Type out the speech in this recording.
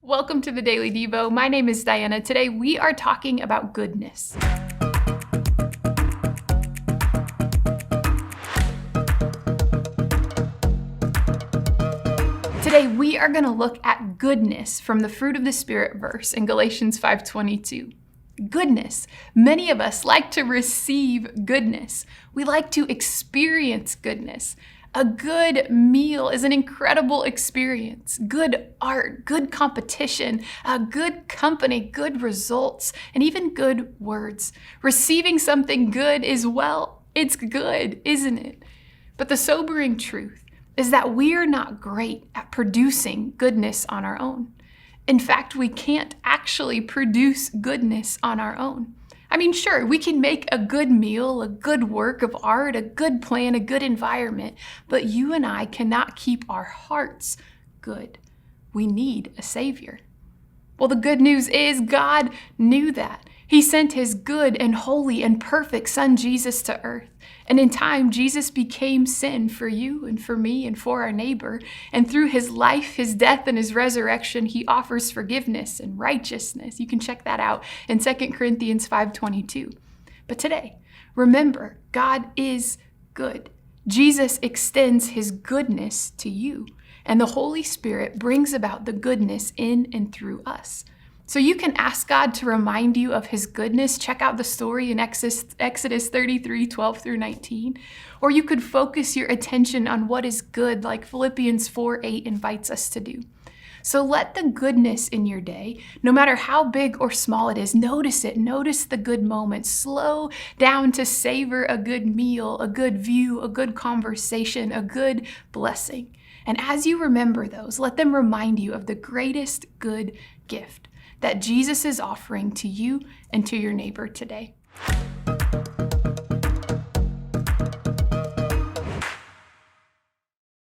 Welcome to the Daily Devo. My name is Diana. Today we are talking about goodness. Today we are going to look at goodness from the fruit of the Spirit verse in Galatians 5:22. Goodness. Many of us like to receive goodness. We like to experience goodness. A good meal is an incredible experience. Good art, good competition, good company, good results, and even good words. Receiving something good is, well, it's good, isn't it? But the sobering truth is that we are not great at producing goodness on our own. In fact, we can't actually produce goodness on our own. I mean, sure, we can make a good meal, a good work of art, a good plan, a good environment, but you and I cannot keep our hearts good. We need a Savior. Well, the good news is God knew that. He sent his good and holy and perfect Son, Jesus, to earth. And in time, Jesus became sin for you and for me and for our neighbor. And through his life, his death, and his resurrection, he offers forgiveness and righteousness. You can check that out in 2 Corinthians 5:22. But today, remember, God is good. Jesus extends his goodness to you. And the Holy Spirit brings about the goodness in and through us. So you can ask God to remind you of his goodness. Check out the story in Exodus 33:12-19. Or you could focus your attention on what is good, like Philippians 4:8 invites us to do. So let the goodness in your day, no matter how big or small it is, notice it. Notice the good moments. Slow down to savor a good meal, a good view, a good conversation, a good blessing. And as you remember those, let them remind you of the greatest good gift that Jesus is offering to you and to your neighbor today.